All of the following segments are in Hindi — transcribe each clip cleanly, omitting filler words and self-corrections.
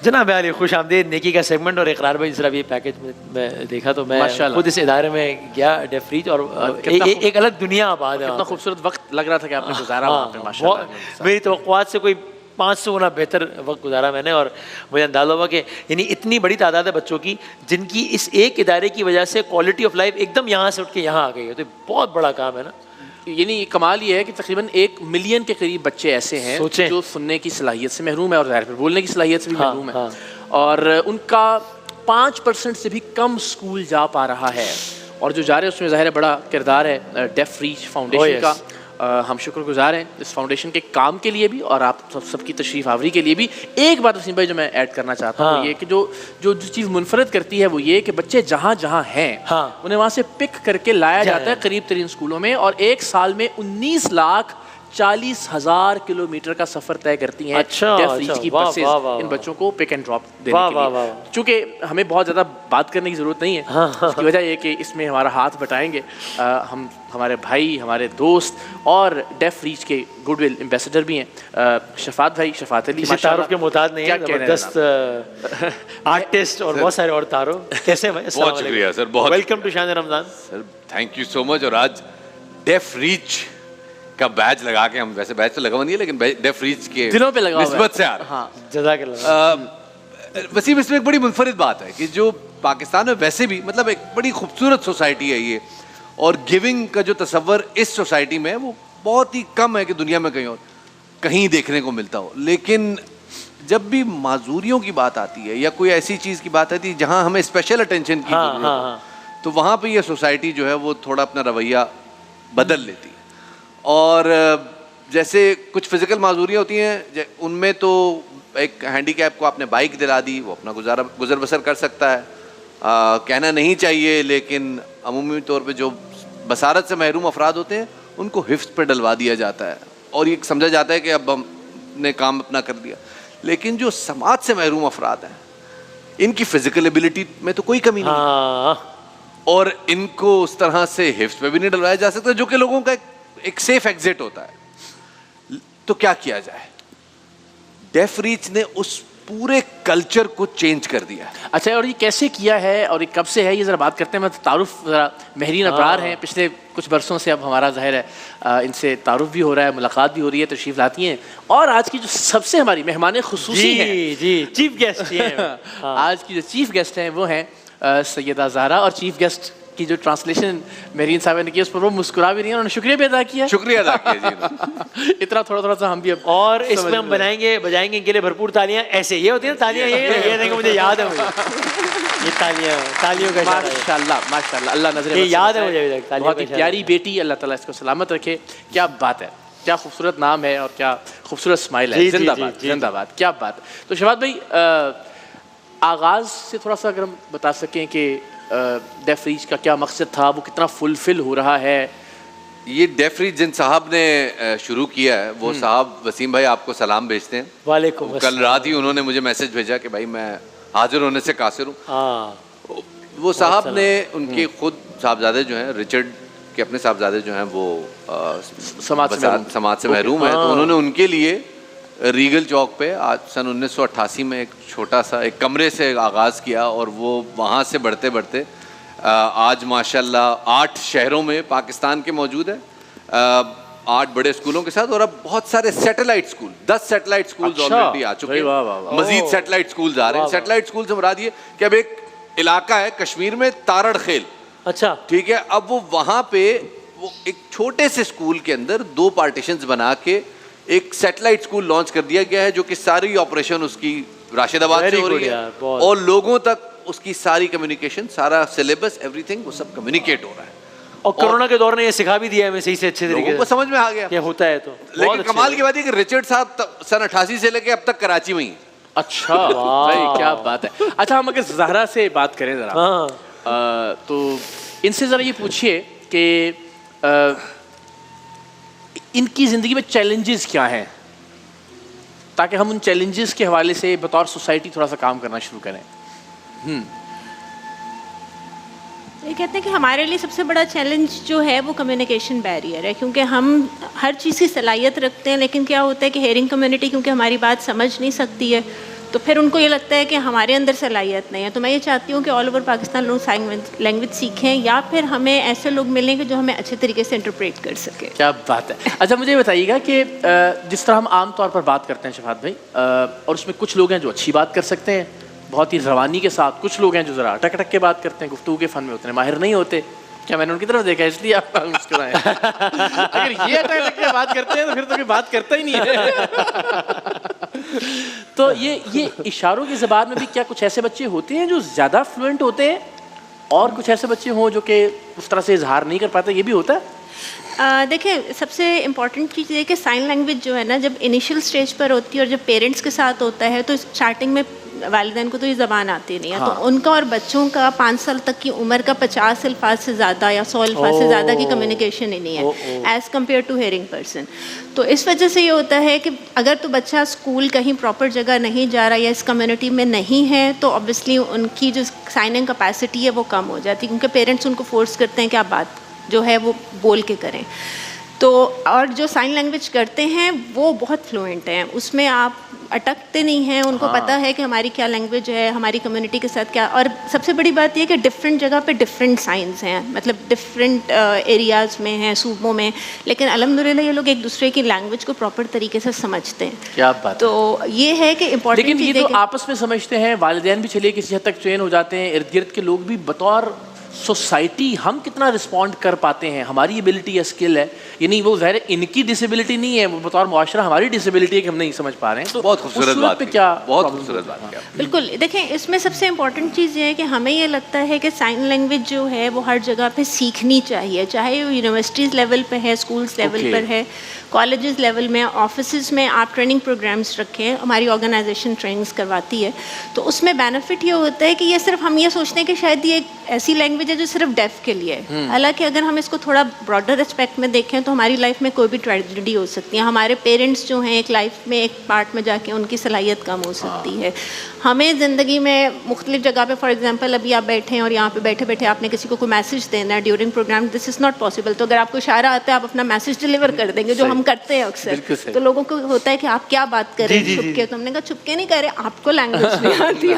जनाब आली खुश आमदीद। नेकी का सेगमेंट और इकरार भाई जरा ये पैकेज में देखा तो मैं खुद इस इदारे में गया डेफ रीच और एक अलग दुनिया आबाद है। कितना खूबसूरत वक्त लग रहा था कि आपने गुजारा वहाँ पे माशाल्लाह। मेरी तवक्कुआत से कोई 500 गुना बेहतर वक्त गुजारा मैंने। और मुझे अंदाज़ा हुआ कि यानी इतनी बड़ी तादाद है बच्चों की जिनकी इस एक इदारे की वजह से क्वालिटी ऑफ लाइफ एकदम यहाँ से उठ के यहाँ आ गई है। तो बहुत बड़ा काम है ना। यानी कमाल ये है कि तकरीबन 1 मिलियन के करीब बच्चे ऐसे हैं जो सुनने की सलाहियत से महरूम है और ज़ाहिर है बोलने की सलाहियत से भी महरूम है और उनका 5% से भी कम स्कूल जा पा रहा है। और जो जा रहे हैं उसमें ज़ाहिर है बड़ा किरदार है डेफ रीच फाउंडेशन का। हम शुक्रगुजार हैं इस फाउंडेशन के काम के लिए भी और आप सबकी तशरीफ़ आवरी के लिए भी। एक बात वसीम भाई जो मैं ऐड करना चाहता हूँ ये कि जो चीज़ मुनफरद करती है वो ये कि बच्चे जहाँ जहाँ हैं उन्हें वहाँ से पिक करके लाया जाता है करीब तरीन स्कूलों में और एक साल में 19,40,000 किलोमीटर का सफर तय करती हैं डेफ रीच की बसेस इन बच्चों को पिक एंड ड्रॉप देने के लिए। चूँकि हमें बहुत ज़्यादा बात करने की ज़रूरत नहीं है उसकी वजह ये कि इसमें हमारा हाथ बटाएंगे हम हमारे भाई हमारे दोस्त और डेफ रीच के गुडविल एम्बेसडर भी हैं शफात भाई शफात अली तारुफ के मुताद नहीं है जबरदस्त आर्टिस्ट और बहुत सारे और तारुफ कैसे भाई। बहुत शुक्रिया सर बहुत वेलकम टू शान Ramzan sir thank you so much. और आज डेफ रीच का बैच लगा के हम वैसे बैच तो लगा नहीं है लेकिन डेफ रीच के दिनों पे लगा निस्बत से आ रहा है। जज़ाकल्लाह। वसीम इसमें एक बड़ी मुनफरिद बात है कि जो पाकिस्तान में वैसे भी मतलब एक बड़ी खूबसूरत सोसाइटी है ये और गिविंग का जो तसव्वुर इस सोसाइटी में वो बहुत ही कम है कि दुनिया में कहीं देखने को मिलता हो। लेकिन जब भी माजूरियों की बात आती है या कोई ऐसी चीज़ की बात आती है जहाँ हमें स्पेशल अटेंशन की तो वहाँ पे ये सोसाइटी जो है वो थोड़ा अपना रवैया बदल लेती है। और जैसे कुछ फिज़िकल माजूरियाँ होती हैं उनमें तो एक हैंडीकैप को आपने बाइक दिला दी वो अपना गुजर बसर कर सकता है। कहना नहीं चाहिए लेकिन अमूमी तौर पे जो बसारत से महरूम अफराद होते हैं उनको हिफ्ज़ पे डलवा दिया जाता है और ये समझा जाता है कि अब हमने काम अपना कर दिया। लेकिन जो समाज से महरूम अफराद हैं इनकी फ़िज़िकल एबिलिटी में तो कोई कमी नहीं और इनको उस तरह से हिफ्ज़ पे भी नहीं डलवाया जा सकता जो कि लोगों का एक सेफ एग्जिट होता है। तो क्या किया जाए? डेफ रीच ने उस पूरे कल्चर को चेंज कर दिया। अच्छा और ये कैसे किया है और ये कब से है ये ज़रा बात करते हैं। मैं तारुफ ज़रा महरीन अबरार हैं पिछले कुछ बरसों से अब हमारा ज़ाहिर है इनसे तारुफ भी हो रहा है मुलाकात भी हो रही है तशरीफ़ लाती हैं और आज की जो सबसे हमारी मेहमान खुसूसी हैं जी चीफ गेस्ट आज की जो चीफ गेस्ट हैं वो हैं सैयदा ज़हरा और चीफ गेस्ट की जो ट्रांसलेशन मेरीन साहब ने की उस पर वो मुस्कुरा भी नहीं है उन्होंने शुक्रिया भी अदा किया। शुक्रिया अदा किया जी इतना थोड़ा सा हम भी अब और इसमें हम बजाएंगे इनके लिए भरपूर तालियां। ऐसे ये होती है ना तालियां ये देखो मुझे याद है मुझे ये तालियों का माशाल्लाह अल्लाह नजर याद है मुझे बहुत ही प्यारी बेटी अल्लाह ताला इसको सलामत रखे। क्या बात है क्या खूबसूरत नाम है और क्या खूबसूरत स्माइल है। जिंदाबाद जिंदाबाद क्या बात। तो शफात भाई आगाज़ से थोड़ा सा अगर हम बता सकें कि डेफ रीच का क्या मकसद था वो कितना फुलफिल हो रहा है। ये डेफ रीच जिन साहब ने शुरू किया है वो साहब वसीम भाई आपको सलाम भेजते हैं। वालेकुम। कल रात ही उन्होंने मुझे मैसेज भेजा कि भाई मैं हाजिर होने से कासिर हूँ। वो साहब ने उनके खुद साहबजादे जो हैं रिचर्ड के अपने साहबजादे जो हैं वो समाज से महरूम हैं तो उन्होंने उनके लिए रीगल चौक पे आज सन 1988 में एक छोटा सा एक कमरे से आगाज़ किया और वो वहाँ से बढ़ते बढ़ते आज माशाल्लाह 8 शहरों में पाकिस्तान के मौजूद है 8 बड़े स्कूलों के साथ और अब बहुत सारे satellite school 10 satellite school already आ चुके हैं। मजीद सैटेलाइट स्कूल आ रहे हैं। सैटेलाइट स्कूल से मुराद ये कि अब एक इलाका है कश्मीर में तारड़ खेल अच्छा ठीक है अब वो वहाँ पे वो एक छोटे से स्कूल के अंदर 2 पार्टीशंस बना के एक सैटेलाइट स्कूल लॉन्च कर दिया गया है जो कि सारी ऑपरेशन उसकी राशिदाबाद से हो रही है और लोगों तक उसकी सारी कम्युनिकेशन सारा सिलेबस एवरीथिंग वो सब कम्युनिकेट हो रहा है। और कोरोना के दौर ने ये सिखा भी दिया है हमें सही से अच्छे तरीके से समझ में आ गया क्या होता है। तो लेकिन कमाल की बात है कि रिचर्ड साहब सन 88 से लेके अब तक कराची में ही। अच्छा भाई क्या बात है। अच्छा हम अगर ज़हरा से बात करें ज़रा तो इनसे ज़रा ये पूछिए कि इनकी ज़िंदगी में चैलेंजेस क्या हैं ताकि हम उन चैलेंजेस के हवाले से बतौर सोसाइटी थोड़ा सा काम करना शुरू करें। ये कहते हैं कि हमारे लिए सबसे बड़ा चैलेंज जो है वो कम्युनिकेशन बैरियर है क्योंकि हम हर चीज़ की सलाहियत रखते हैं लेकिन क्या होता है कि हेयरिंग कम्युनिटी क्योंकि हमारी बात समझ नहीं सकती है तो फिर उनको ये लगता है कि हमारे अंदर सलाहियत नहीं है। तो मैं ये चाहती हूँ कि ऑल ओवर पाकिस्तान लोग साइन लैंग्वेज सीखें, या फिर हमें ऐसे लोग मिलें कि जो हमें अच्छे तरीके से इंटरप्रेट कर सके। क्या बात है। अच्छा मुझे बताइएगा कि जिस तरह हम आम तौर पर बात करते हैं शफात भाई, और उसमें कुछ लोग हैं जो अच्छी बात कर सकते हैं बहुत ही रवानी के साथ, कुछ लोग हैं जो ज़रा अटक अटक के बात करते हैं, गुफ्तगू के फ़न में उतने माहिर नहीं होते। क्या मैंने उनकी तरफ देखा इसलिए आप मुस्कुराए? अगर ये अटक अटक के बात करते हैं तो फिर तो कोई बात करता ही नहीं है। तो ये इशारों की ज़बान में भी क्या कुछ ऐसे बच्चे होते हैं जो ज़्यादा फ्लुएंट होते हैं और कुछ ऐसे बच्चे हों जो कि उस तरह से इजहार नहीं कर पाते, ये भी होता है? देखिए सबसे इम्पॉर्टेंट चीज़ ये कि साइन लैंग्वेज जो है ना, जब इनिशियल स्टेज पर होती है और जब पेरेंट्स के साथ होता है तो स्टार्टिंग में वालिदैन को तो ये ज़बान आती नहीं है। हाँ। तो उनका और बच्चों का 5 साल तक की उम्र का 50 अल्फाज से ज़्यादा या 100 अल्फाज से ज़्यादा की कम्युनिकेशन ही नहीं है as compare to hearing person. तो इस वजह से ये होता है कि अगर तो बच्चा स्कूल कहीं प्रॉपर जगह नहीं जा रहा या इस कम्युनिटी में नहीं है तो ऑब्वियसली उनकी जो साइनिंग कैपेसिटी है वो कम हो जाती है, क्योंकि पेरेंट्स उनको फोर्स करते हैं कि आप बात जो है वो बोल के करें। तो और जो साइन लैंग्वेज करते हैं वो बहुत फ्लुएंट हैं, उसमें आप अटकते नहीं हैं, उनको पता है कि हमारी क्या लैंग्वेज है, हमारी कम्युनिटी के साथ क्या। और सबसे बड़ी बात यह कि डिफरेंट जगह पे डिफरेंट साइंस हैं, मतलब डिफरेंट एरियाज़ में हैं, सूबों में, लेकिन अल्हम्दुलिल्लाह ये लोग एक दूसरे की लैंग्वेज को प्रॉपर तरीके से समझते हैं। क्या बात। तो ये है कि इम्पोर्टेंट, लेकिन ये तो आपस में समझते हैं, वालिदैन भी चलिए किसी हद तक ट्रेन हो जाते हैं, इर्द गिर्द के लोग भी बतौर सोसाइटी हम कितना रिस्पॉन्ड कर पाते हैं, हमारी एबिलिटी या स्किल है, यानी वो ज़ाहिर इनकी डिसेबिलिटी नहीं है, वो बतौर मुआशरा हमारी डिसेबिलिटी है कि हम नहीं समझ पा रहे हैं। तो बहुत खूबसूरत बात पे क्या बहुत खूबसूरत बात क्या। बिल्कुल, देखें इसमें सबसे इम्पॉर्टेंट चीज़ ये है कि हमें ये लगता है कि साइन लैंग्वेज जो है वो हर जगह पे सीखनी चाहिए, चाहे वो यूनिवर्सिटीज़ लेवल पे है, स्कूल्स लेवल पर है, कॉलेजेस लेवल में, ऑफिस में आप ट्रेनिंग प्रोग्राम्स रखें, हमारी ऑर्गेनाइजेशन ट्रेनिंग्स करवाती है। तो उसमें बेनिफिट ये होता है कि ये सिर्फ हम ये सोचते हैं कि शायद ये एक ऐसी लैंग्वेज है जो सिर्फ डेफ के लिए है। हालांकि अगर हम इसको थोड़ा ब्रॉडर एस्पेक्ट में देखें तो हमारी लाइफ में कोई भी ट्रेजेडी हो सकती है। हमारे पेरेंट्स जो हैं एक लाइफ में एक पार्ट में जाके उनकी सलाहियत कम हो सकती है। हमें ज़िंदगी में मुख्तलिफ जगह पे, फॉर एग्जांपल अभी आप बैठे हैं और यहाँ पे बैठे बैठे आपने किसी को कोई मैसेज देना है during programme, this is not possible. तो अगर आपको इशारा आता है आप अपना मैसेज डिलीवर कर देंगे, जो हम करते हैं अक्सर। तो लोगों को होता है कि आप क्या बात कर रहे हैं छुपके, तो हमने कहा छुपके नहीं कर रहे, आपको लैंग्वेज नहीं आती है।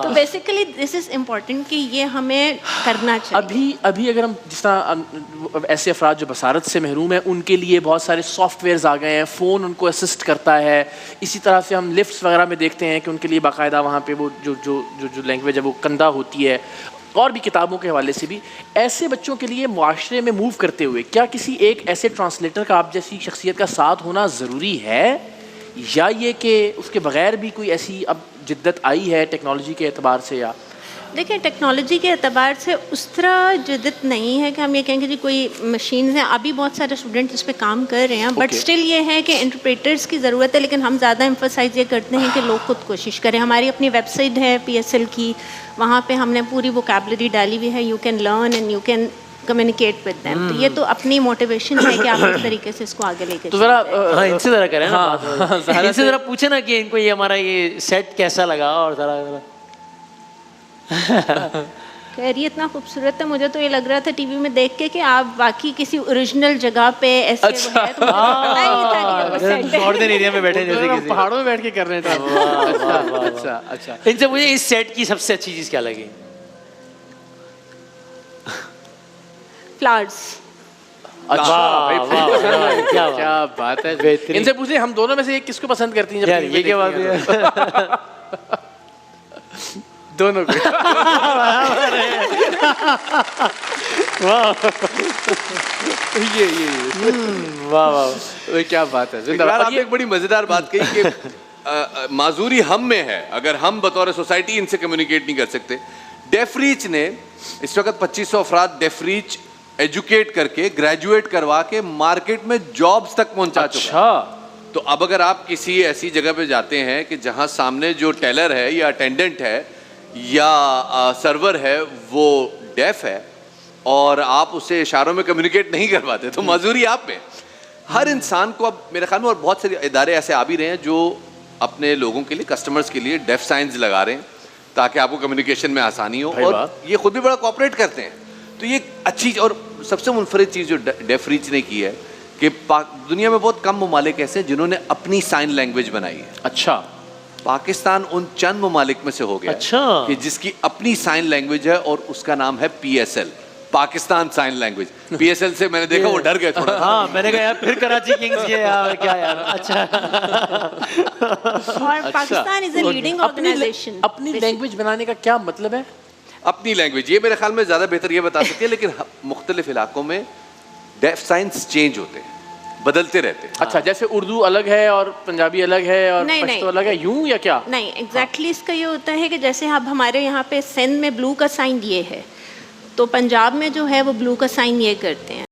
तो बेसिकली दिस इज़ इम्पॉर्टेंट कि ये हमें करना चाहिए। अभी अगर हम जिस तरह ऐसे अफराद जो बसारत से महरूम हैं उनके लिए बहुत सारे सॉफ्टवेयर्स आ गए हैं, फ़ोन उनको असिस्ट करता है, इसी तरह से हम लिफ्ट्स वगैरह में देखते हैं कि उनके लिए बाकायदा वहाँ पे वो जो लैंग्वेज है वो कंधा होती है, और भी किताबों के हवाले से भी। ऐसे बच्चों के लिए मुआशरे में मूव करते हुए क्या किसी एक ऐसे ट्रांसलेटर का आप जैसी शख्सियत का साथ होना ज़रूरी है, या ये कि उसके बग़ैर भी कोई ऐसी अब जिद्दत आई है टेक्नोलॉजी के एतबार से? या देखिए टेक्नोलॉजी के एतबार से उस तरह जिद्दत नहीं है कि हम ये कहेंगे जी कोई मशीन्स हैं। अभी बहुत सारे स्टूडेंट इस पे काम कर रहे हैं, बट स्टिल ये है कि इंटरप्रेटर्स की ज़रूरत है। लेकिन हम ज़्यादा एम्फसाइज ये करते हैं कि लोग खुद कोशिश करें। हमारी अपनी वेबसाइट है PSL की, वहाँ पे हमने पूरी वोकैबुलरी डाली हुई है, you can learn and you can communicate with them. तो ये तो अपनी मोटिवेशन है कि आप इस तरीके से इसको आगे लेके तो ज़रा हाँ इनसे ज़रा करें ना, इनसे ज़रा पूछे ना कि इनको ये हमारा ये सेट कैसा लगा, और ज़रा खैर ये इतना खूबसूरत है, मुझे तो ये लग रहा था टीवी में देख के कि आप वाकई किसी ओरिजिनल जगह पे ऐसे अच्छा। है, तो मुझे पता ही नहीं था कि वो सेट है। नॉर्दर्न एरिया में बैठे जैसे किसी पहाड़ों में बैठ के कर रहे थे। अच्छा। इनसे मुझे इस सेट की सबसे अच्छी चीज़ क्या लगी? फ्लावर्स। क्या बात है, इनसे पूछे हम दोनों में से एक किसको पसंद करती हैं? यार ये क्या बात है? दोनों को। वाह क्या बात है। आपने एक बड़ी मजेदार बात कही कि माजूरी हम में है, अगर हम बतौर सोसाइटी इनसे कम्युनिकेट नहीं कर सकते। डेफरीच ने इस वक्त 2500 अफराद डेफरीच एजुकेट करके, ग्रेजुएट करवा के मार्केट में जॉब्स तक पहुंचा चुका। तो अब अगर आप किसी ऐसी जगह पे जाते हैं कि जहां सामने जो टेलर है या अटेंडेंट है या सर्वर है वो डेफ है और आप उससे इशारों में कम्युनिकेट नहीं कर पाते, तो मजूरी आप में। हर इंसान को अब मेरे ख्याल में, और बहुत सारे इदारे ऐसे आ भी रहे हैं जो अपने लोगों के लिए, कस्टमर्स के लिए डेफ साइंस लगा रहे हैं ताकि आपको कम्युनिकेशन में आसानी हो, और ये खुद भी बड़ा कोऑपरेट करते हैं। तो ये अच्छी और सबसे मुनफरिद चीज़ जो डेफ रीच ने की है कि दुनिया में बहुत कम ममालिक ऐसे हैं जिन्होंने अपनी साइन लैंग्वेज बनाई है। अच्छा। पाकिस्तान उन चंद ममालिक में से हो गया अच्छा। कि जिसकी अपनी साइन लैंग्वेज है और उसका नाम है PSL, Pakistan sign language. PSL से मैंने देखा वो डर गए थोड़ा। हाँ, मैंने कहा यार फिर कराची किंग्स ये यार क्या यार। अच्छा। और Pakistan is a leading organisation. अपनी लैंग्वेज बनाने का क्या मतलब है? अपनी लैंग्वेज, ये मेरे ख्याल में ज्यादा बेहतर ये बता सकती है, लेकिन मुख्तलिफ इलाकों में डेफ साइंस चेंज होते हैं, बदलते रहते हैं। अच्छा, जैसे उर्दू अलग है और पंजाबी अलग है और नहीं, पश्तो नहीं। अलग है, यूं या क्या? नहीं, एग्जैक्टली इसका ये होता है कि जैसे अब हमारे यहाँ पे सिंध में ब्लू का साइन ये है, तो पंजाब में जो है वो ब्लू का साइन ये करते हैं।